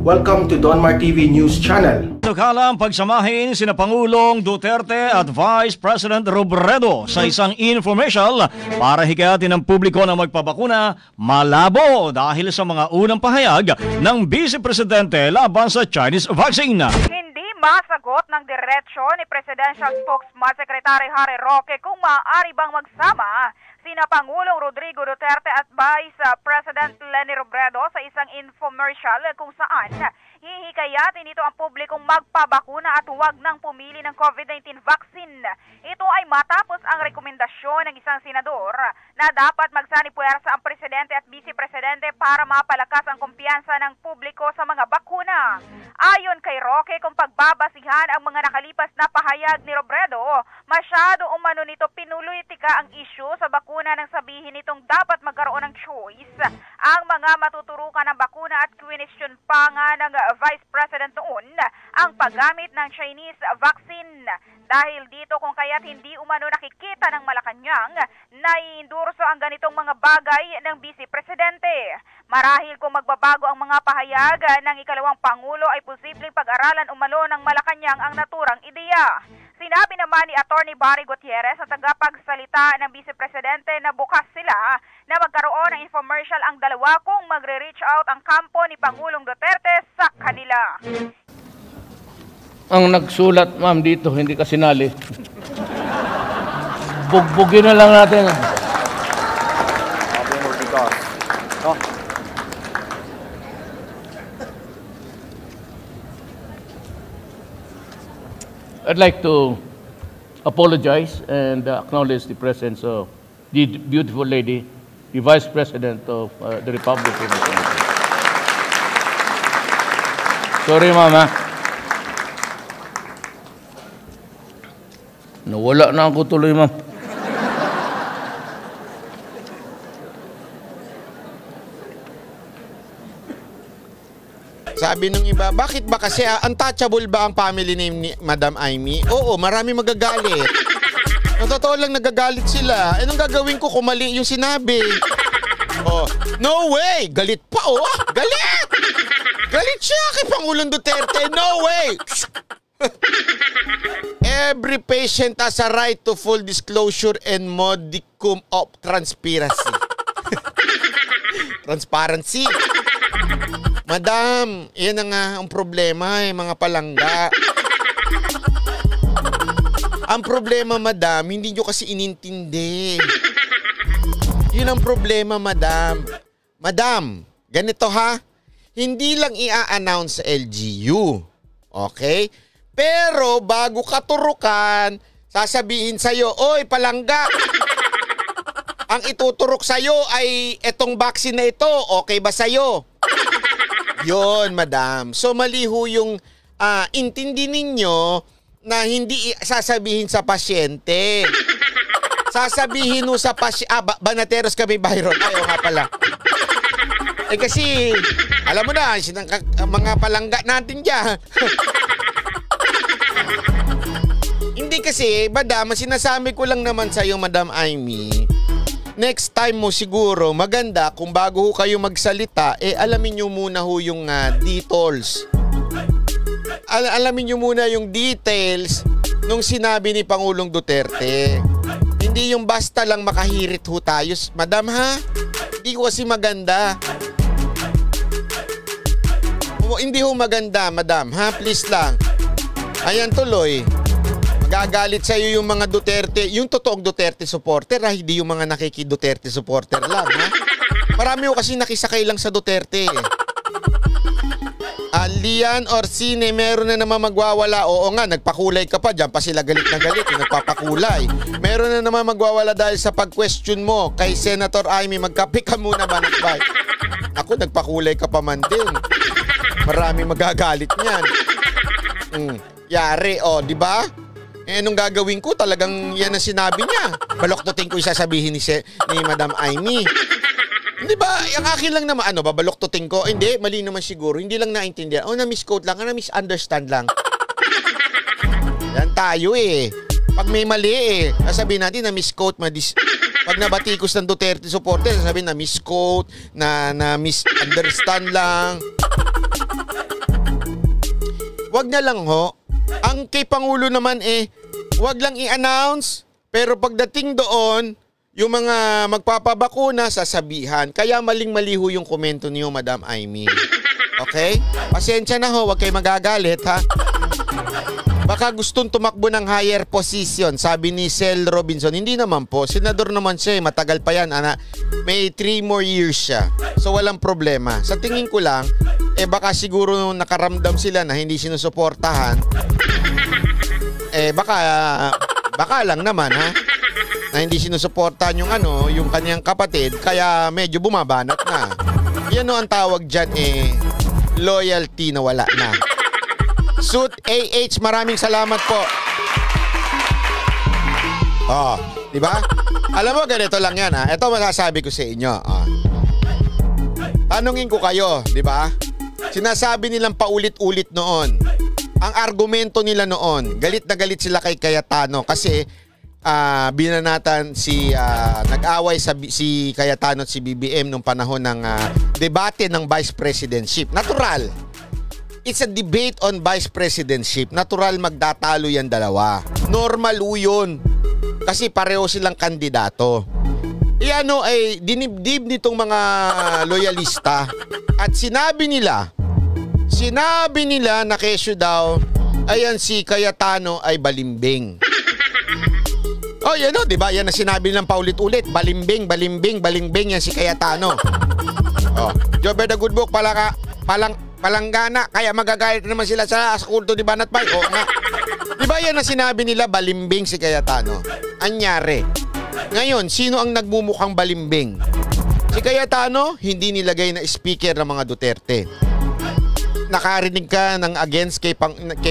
Welcome to Donmar TV News Channel. Tukalang pagsamahin sina Pangulong Duterte at Vice President Robredo sa isang infomercial para hikayatin ng publiko na magpabakuna malabo dahil sa mga unang pahayag ng Vice Presidente laban sa Chinese vaccine. Hindi masagot ng diretsyo ni Presidential Spokesman Secretary Harry Roque kung maaari bang magsama sina Pangulong Rodrigo Duterte at Vice President Leni Robredo sa isang infomercial kung saan hihikayatin ito ang publikong magpabakuna at huwag nang pumili ng COVID-19 vaccine. Ito ay matapos ang rekomendasyon ng isang senador na dapat magsanipuwersa ang Presidente at Vice Presidente para mapalakas ang kumpiyansa ng publiko sa mga bakuna. Ayon kay Roque, kung pagbabasihan ang mga nakalipas na pahayag ni Robredo, masyado umano nito pinulitika ang issue sa bakuna nang sabihin nitong dapat magkaroon ng choice ang mga matuturukan ng bakuna at question pa nga ng Vice President noon ang paggamit ng Chinese vaccine. Dahil dito kung kaya't hindi umano nakikita ng Malacanang na iendorso ang ganitong mga bagay ng Vice Presidente. Marahil kung magbabago ang mga pahayag ng ikalawang Pangulo ay posibleng pag-aralan umano ng Malacanang ang naturang ideya. Sinabi naman ni Attorney Barry Gutierrez sa tagapagsalita ng Vice Presidente na bukas sila na magkaroon ng infomercial ang dalawa kung magre-reach out ang kampo ni Pangulong Duterte sa kanila. Ang nagsulat, ma'am, dito, hindi ka sinali. Bugbugin na lang natin. I'd like to apologize and acknowledge the presence of the beautiful lady, the Vice President of the Republic of the Philippines. Sorry, Mama. Nawala na ako tuloy, ma'am. Sabi ng iba, bakit ba kasi untouchable ba ang family name ni Madam Amy? Oo, marami magagalit. Ang totoo lang nagagalit sila. Anong gagawin ko kung mali yung sinabi? Oh, no way! Galit pa, oh! Galit! Galit siya kay Pangulong Duterte. No way! Every patient has a right to full disclosure and modicum of transparency. Transparency. Madam, yan na nga ang problema mga palangga. Ang problema, madam, hindi nyo kasi inintindi. Yun ang problema, madam. Madam, ganito ha, hindi lang i-announce sa LGU. Okay? Pero bago ka turukan, sasabihin sa'yo, oy, palangga, ang ituturok sa'yo ay etong vaccine na ito, okay ba sa'yo? Yon, madam. So, mali ho yung intindi ninyo na hindi sasabihin sa pasyente. Sasabihin ho sa pasyente, Banateros kami, Byron. Ayaw nga pala. Eh kasi, alam mo na, mga palangga natin dyan. Hindi kasi, madam, sinasabi ko lang naman sa'yo, Madam Amy, next time mo siguro, maganda kung bago ho kayo magsalita, alamin nyo muna ho yung details. Alamin nyo muna yung details nung sinabi ni Pangulong Duterte. Hindi yung basta lang makahirit ho tayo. Madam ha? Hindi ko kasi maganda. Hindi ho maganda, madam ha? Please lang. Ayan tuloy. Magagalit sa'yo yung mga Duterte, yung totoong Duterte supporter ha, hindi yung mga nakiki-Duterte supporter lang ha. Marami ko kasi nakisakay lang sa Duterte. Lian Orsine, meron na naman magwawala. Oo nga, nagpakulay ka pa, dyan pa sila galit na galit, yung nagpapakulay. Meron na naman magwawala dahil sa pag-question mo kay Senator Amy, magkape ka muna ba? Ako, nagpakulay ka pa man din. Marami magagalit niyan. Yari, di ba? Anong gagawin ko? Talagang yan ang sinabi niya. Baloktutin ko yung sasabihin ni Madam Amy. Hindi ba? Ang akin lang naman, babaloktutin ko? Hindi, mali naman siguro. Hindi lang naintindihan. Na-misquote lang, na-misunderstand lang. Yan tayo Pag may mali sasabihin natin na-misquote, pag nabatikos ng Duterte supporter, sasabihin na-misquote, na-misunderstand lang. wag na lang ho. Ang kay Pangulo naman wag lang i-announce, pero pagdating doon, yung mga magpapabakuna sasabihan. Kaya maling-mali ho yung komento niyo, Madam Aimee. Okay? Pasensya na ho, wag kayo magagalit ha. Baka gustong tumakbo ng higher position, sabi ni Sel Robinson. Hindi naman po, senador naman siya, matagal pa yan. May 3 more years siya. So walang problema. Sa tingin ko lang, baka siguro nakaramdam sila na hindi sinusuportahan. Baka lang naman ha. Na hindi sinusuportahan yung kanyang kapatid, kaya medyo bumabanat na. Yan ang tawag dyan loyalty na wala na. Suit AH, maraming salamat po. Di ba? Alam mo, ganito lang yan ha. Ito masasabi ko sa inyo. Tanungin ko kayo, di ba? Sinasabi nilang paulit-ulit noon. Ang argumento nila noon, galit na galit sila kay Cayetano kasi binanatan nag-away si Cayetano at si BBM nung panahon ng debate ng vice presidentship. Natural. It's a debate on vice presidentship. Natural magdatalo yan dalawa. Normal yun. Kasi pareho silang kandidato. Dinibdib nitong mga loyalista at sinabi nila na kesyo daw, ayan si Cayetano ay balimbing. Yan di ba? Yan na sinabi nilang paulit-ulit. Balimbing yan si Cayetano. Jober the good book, palanggana, kaya magagalit naman sila sa kulto ni Banat Bay. Nga. Di ba yan na sinabi nila, balimbing si Cayetano? Anyari. Ngayon, sino ang nagmumukhang balimbing? Si Cayetano, hindi nilagay na speaker ng mga Duterte. Nakarinig ka ng against kay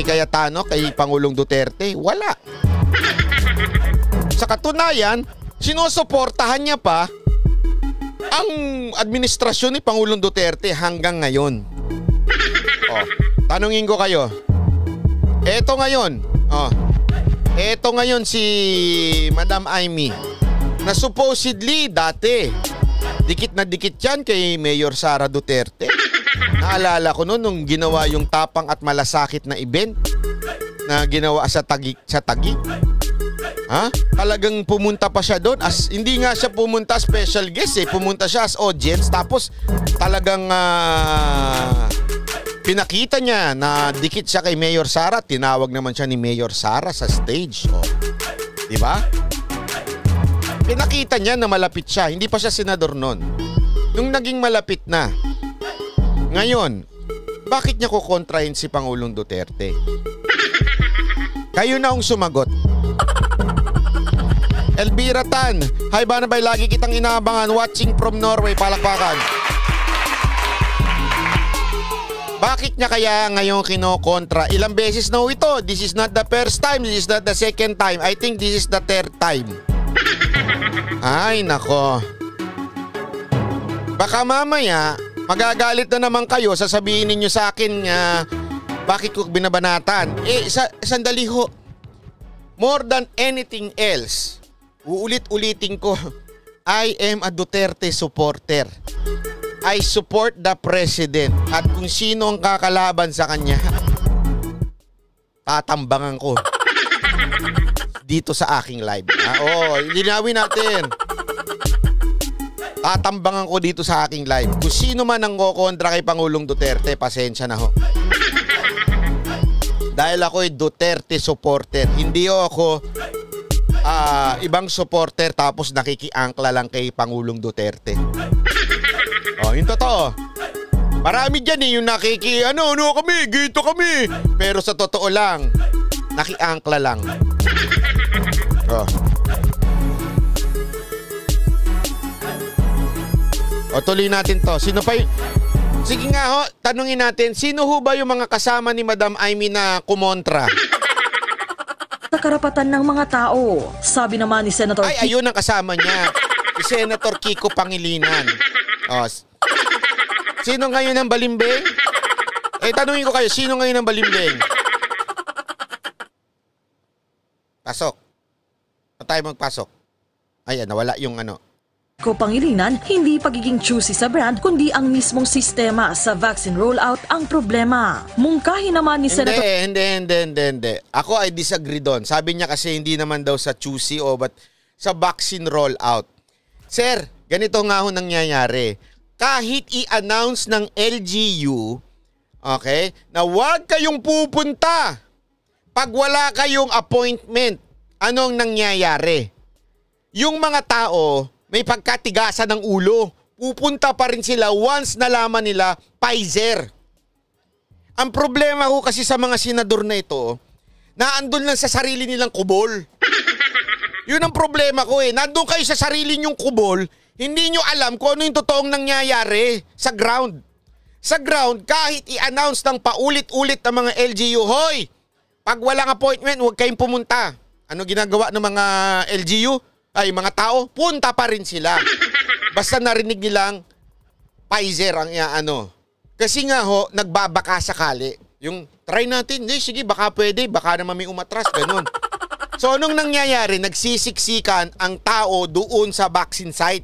Cayetano, kay Pangulong Duterte? Wala. Sa katunayan, sinusuportahan niya pa ang administrasyon ni Pangulong Duterte hanggang ngayon. Tanungin ko kayo. Eto ngayon si Madam Aimee na supposedly dati dikit na dikit yan kay Mayor Sara Duterte. Naalala ko noon nung ginawa yung tapang at malasakit na event na ginawa sa Taguig. Talagang pumunta pa siya doon. Hindi nga siya pumunta special guest pumunta siya as audience. Tapos talagang pinakita niya na dikit siya kay Mayor Sara. Tinawag naman siya ni Mayor Sara sa stage. Di ba? Pinakita niya na malapit siya. Hindi pa siya senador noon. Nung naging malapit na, ngayon, bakit niya kukontrahin si Pangulong Duterte? Kayo na ang sumagot. Elvira Tan, hi Banabay, lagi kitang inaabangan, watching from Norway, palakpakan. Bakit niya kaya ngayon kinokontra? Ilang beses na ito? This is not the first time, this is not the second time. I think this is the third time. Ay nako. Baka mamaya magagalit na naman kayo, sasabihin ninyo sa akin bakit ko binabanatan? Sandali ho. More than anything else, uulit-ulitin ko, I am a Duterte supporter. I support the president. At kung sino ang kakalaban sa kanya, tatambangan ko dito sa aking live. Linawin natin. Tatambangan ko dito sa aking live. Kung sino man ang kukontra kay Pangulong Duterte, pasensya na ho. Dahil ako ay Duterte supporter. Hindi ako ibang supporter tapos nakikiangkla lang kay Pangulong Duterte. Yung totoo. Marami dyan yung kami, gito kami. Pero sa totoo lang, nakiangkla lang. Tuloy natin to. Sino pa Sige nga ho, tanungin natin, sino ho ba yung mga kasama ni Madam Aimee na kumontra? Sa karapatan ng mga tao, sabi naman ni Senator ayun ang kasama niya. Si Senator Kiko Pangilinan. Sino ngayon ang balimbing? Tanungin ko kayo, sino ngayon ang balimbing? Pasok. Tayo magpasok. Ayan, nawala yung Pangilinan, hindi pagiging choosy sa brand kundi ang mismong sistema sa vaccine rollout ang problema. Mungkahi naman ni Senator... Hindi. Ako ay disagree doon. Sabi niya kasi hindi naman daw sa choosy but sa vaccine rollout. Sir, ganito nga ho nangyayari. Kahit i-announce ng LGU, okay, na huwag kayong pupunta pag wala kayong appointment, anong nangyayari? Yung mga tao may pagkatigasan ng ulo. Pupunta pa rin sila once nalaman nila Pfizer. Ang problema ko kasi sa mga senador na ito, naandun lang sa sarili nilang kubol. Yun ang problema ko eh. Nandun kayo sa sarili nyong kubol, hindi nyo alam kung ano yung totoong nangyayari sa ground. Sa ground, kahit i-announce ng paulit-ulit ng mga LGU, hoy, pag walang appointment, huwag kayong pumunta. Ano ginagawa ng mga LGU? Ay, mga tao, punta pa rin sila. Basta narinig nilang Pfizer ang ano. Kasi nga ho, nagbabaka sakali. Yung, try natin, sige, baka pwede, baka naman may umatras, ganun. So, anong nangyayari? Nagsisiksikan ang tao doon sa vaccine site.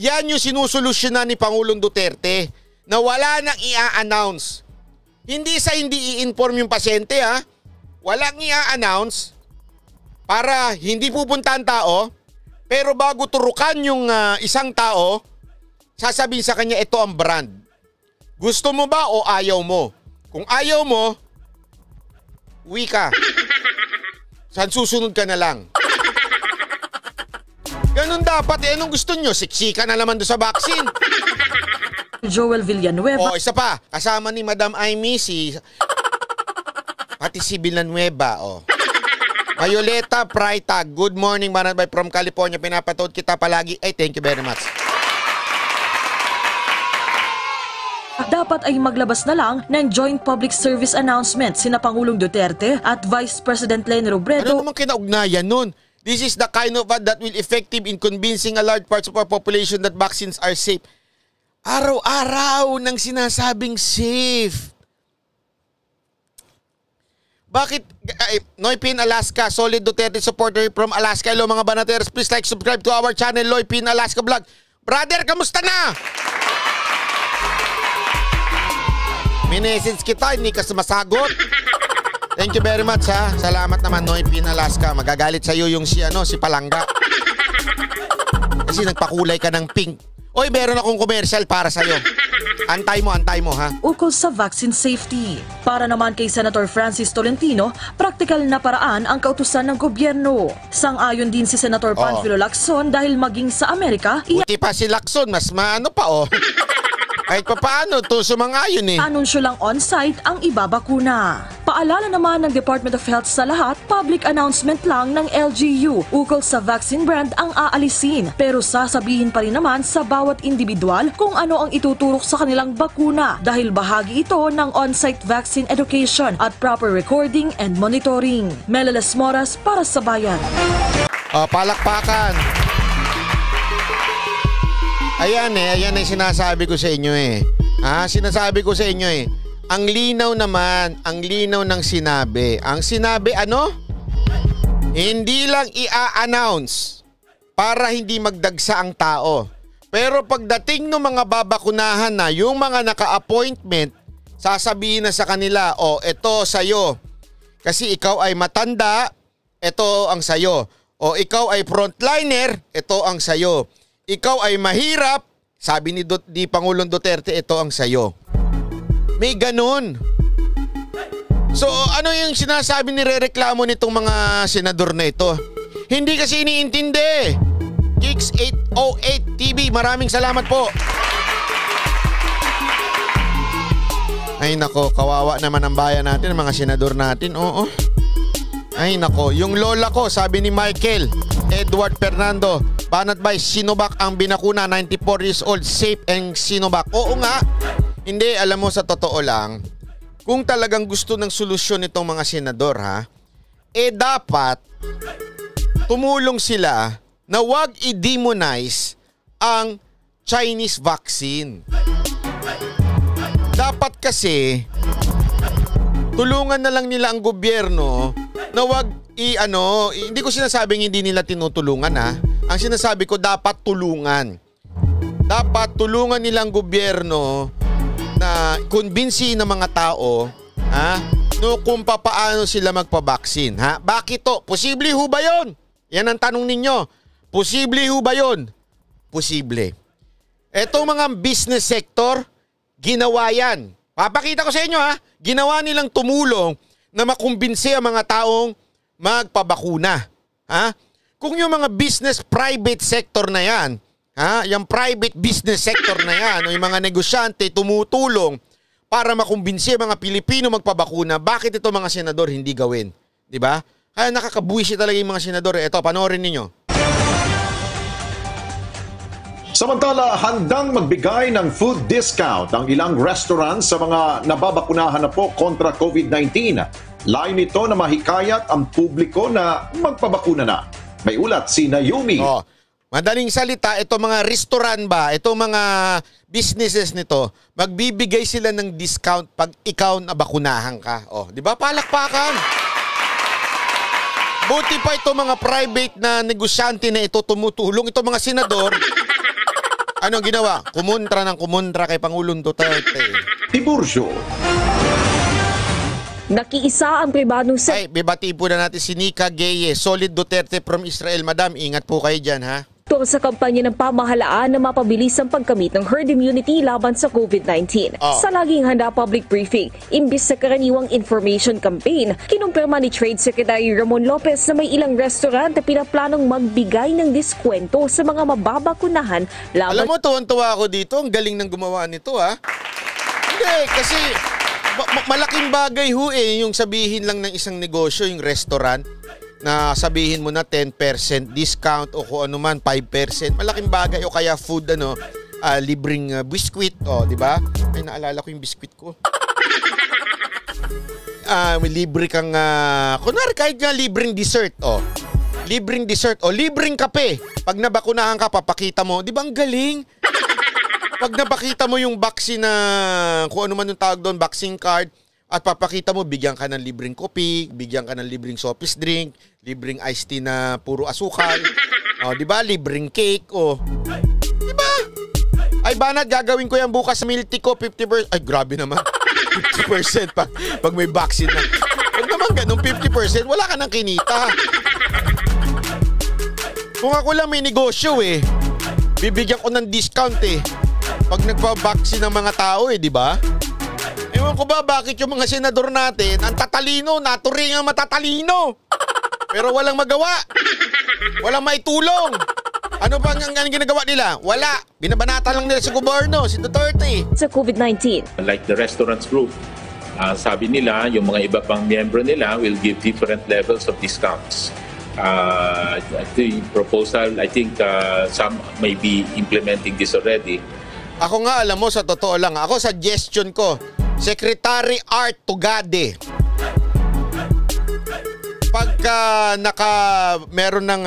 Yan yung sinusolusyonan ni Pangulong Duterte na wala nang i-announce. Hindi sa hindi i-inform yung pasyente, ha? Walang i-announce para hindi pupunta ang tao. Pero bago turukan yung isang tao, sasabihin sa kanya, ito ang brand. Gusto mo ba o ayaw mo? Kung ayaw mo, uwi ka. Saan susunod ka na lang? Ganun dapat. Anong gusto nyo? Siksika na naman doon sa vaccine. Joel Villanueva. Isa pa. Kasama ni Madam Amy, pati si Villanueva. Violeta Freitag, good morning, Manatbay from California. Pinapatood kita palagi. Ay, thank you very much. Dapat ay maglabas na lang ng joint public service announcement sina Pangulong Duterte at Vice President Leni Robredo. Ano naman kinaugnayan nun? This is the kind of ad that will effective in convincing a large parts of our population that vaccines are safe. Araw-araw nang sinasabing safe. Bakit? Noypin Alaska, solid Duterte supporter from Alaska. Hello mga banateros, please like, subscribe to our channel, Noypin Alaska Vlog. Brother, kamusta na? Minessage kita, hindi ka sumasagot. Thank you very much ha. Salamat naman Noypin Alaska. Magagalit sa'yo yung si Palangga. Kasi nagpakulay ka ng pink. Oy, meron akong commercial para sa'yo. Antay mo ha. Ukol sa vaccine safety. Para naman kay Senator Francis Tolentino, praktikal na paraan ang kautusan ng gobyerno. Sang-ayon din si Senator Panfilo Lacson dahil maging sa Amerika, buti pa si Lacson, mas maano pa Kahit pa paano, to sumang-ayon anunsyo lang on-site ang ibabakuna. Paalala naman ng Department of Health sa lahat, public announcement lang ng LGU ukol sa vaccine brand ang aalisin. Pero sasabihin pa rin naman sa bawat individual kung ano ang ituturok sa kanilang bakuna dahil bahagi ito ng on-site vaccine education at proper recording and monitoring. Meleles Moras para sa Bayan. Palakpakan. Ayan sinasabi ko sa inyo sinasabi ko sa inyo Ang linaw naman, ang linaw ng sinabi. Ang sinabi hindi lang i-announce para hindi magdagsa ang tao. Pero pagdating ng mga babakunahan na, yung mga naka-appointment, sasabihin na sa kanila, ito sa'yo. Kasi ikaw ay matanda, ito ang sa'yo. O ikaw ay frontliner, ito ang sa'yo. Ikaw ay mahirap, sabi ni Pangulong Duterte, ito ang sayo. May ganun. So ano yung sinasabi ni rereklamo nitong mga senador na ito? Hindi kasi iniintindi. Kicks 808 TV, maraming salamat po. Ay nako, kawawa naman ang bayan natin, mga senador natin. Ay nako, yung lola ko, sabi ni Michael Edward Fernando, Banatbay, Sinovac ang binakuna, 94 years old, safe and Sinovac. Oo nga. Hindi, alam mo sa totoo lang, kung talagang gusto ng solusyon itong mga senador dapat tumulong sila na wag i-demonize ang Chinese vaccine. Dapat kasi tulungan na lang nila ang gobyerno na wag hindi ko sinasabing hindi nila tinutulungan Ang sinasabi ko, dapat tulungan. Dapat tulungan nilang gobyerno na kumbinsihin ng mga tao, kung paano sila magpabaksin. Bakit to? Posible ho ba yun? Yan ang tanong ninyo. Posible ho ba yun? Posible. Etong mga business sector, ginawa yan. Papakita ko sa inyo ginawa nilang tumulong na makumbinsi ang mga taong magpabakuna. Kung yung mga business private sector na yan, yung private business sector na yan, o yung mga negosyante tumutulong para makumbinsi ang mga Pilipino magpabakuna, bakit ito mga senador hindi gawin? Diba? Kaya nakakabuwisi talaga yung mga senador. Ito, panoorin ninyo. Samantala, handang magbigay ng food discount ang ilang restaurant sa mga nababakunahan na po kontra COVID-19. Layo nito na mahikayat ang publiko na magpabakuna na. May ulat si Naomi. Madaling salita, ito mga restaurant ba, ito mga businesses nito, magbibigay sila ng discount pag ikaw nabakunahan ka. Di ba? Palakpakan. Buti pa ito mga private na negosyante na ito tumutulong. Ito mga senador, anong ginawa? Kumontra kay Pangulong Duterte. Tiburcio. Nakiisa ang pribadong bibati po na natin si Nika Geye, Solid Duterte from Israel. Madam, ingat po kayo dyan, sa kampanya ng pamahalaan na mapabilis ang pagkamit ng herd immunity laban sa COVID-19. Sa laging handa public briefing, imbis sa karaniwang information campaign, kinumpirma ni Trade Secretary Ramon Lopez na may ilang restaurant na pinaplanong magbigay ng diskwento sa mga mababakunahan laban. Alam mo, tuwan-tuwa ako dito. Ang galing ng gumawa nito, Hindi, kasi malaking bagay yung sabihin lang ng isang negosyo, yung restaurant, na sabihin mo na 10% discount o kung ano man 5%. Malaking bagay o kaya food libreng biskwit, di ba? Ay, naalala ko yung biskwit ko. May libre kang kunwari kahit nga libreng dessert, libreng dessert o libreng kape. Pag nabakunahan ka, papakita mo, di ba ang galing? Pag napakita mo yung vaccine na kung ano man yung tawag doon, vaccine card, at papakita mo, bigyan ka ng libreng kopi, bigyan ka ng libreng soft drink, libreng iced tea na puro asukal, di ba? Libreng cake, di ba? Ay, banat, gagawin ko yan bukas milk tea ko, 50%. Ay, grabe naman. 50% pag may vaccine na. Pag naman ganun, 50%, wala ka nang kinita. Kung ako lang may negosyo, bibigyan ko ng discount, pag nagpa-vaccine ng mga tao, di ba? Ewan ko ba bakit yung mga senador natin ang tatalino, naturing ang matatalino. Pero walang magawa. Walang maitulong. Ano bang ang ginagawa nila? Wala. Binabanata lang nila si gobyerno, si Duterte. Sa COVID-19. Like the restaurants group, sabi nila yung mga iba pang miyembro nila will give different levels of discounts. The proposal, I think some may be implementing this already. Ako nga, alam mo, sa totoo lang, ako suggestion ko, Secretary Art Tugade, pagka meron ng,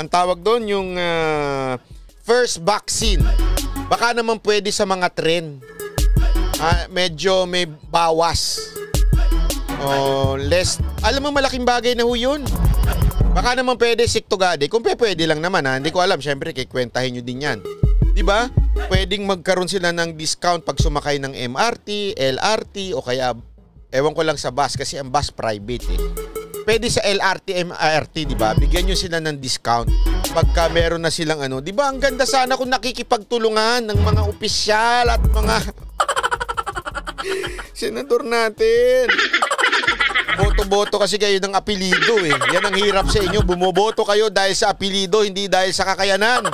ang tawag doon, yung first vaccine, baka naman pwede sa mga trend, medyo may bawas. Less, alam mo, malaking bagay na ho yun. Baka naman pwede, Sik Tugade, kung pwede lang naman, hindi ko alam, syempre, kikwentahin nyo din yan. Diba? Pwedeng magkaroon sila ng discount pag sumakay ng MRT, LRT o kaya ewan ko lang sa bus kasi ang bus private Pwede sa LRT, MRT, diba? Bigyan nyo sila ng discount pagka meron na silang diba? Ang ganda sana kung nakikipagtulungan ng mga opisyal at mga senador natin. Boto-boto kasi kayo ng apelido Yan ang hirap sa inyo. Bumoboto kayo dahil sa apelido, hindi dahil sa kakayanan.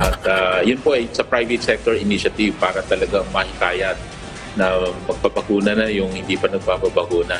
At yun po ay sa private sector initiative para talagang mahikayat na magpapakuna na yung hindi pa nagpapabakuna.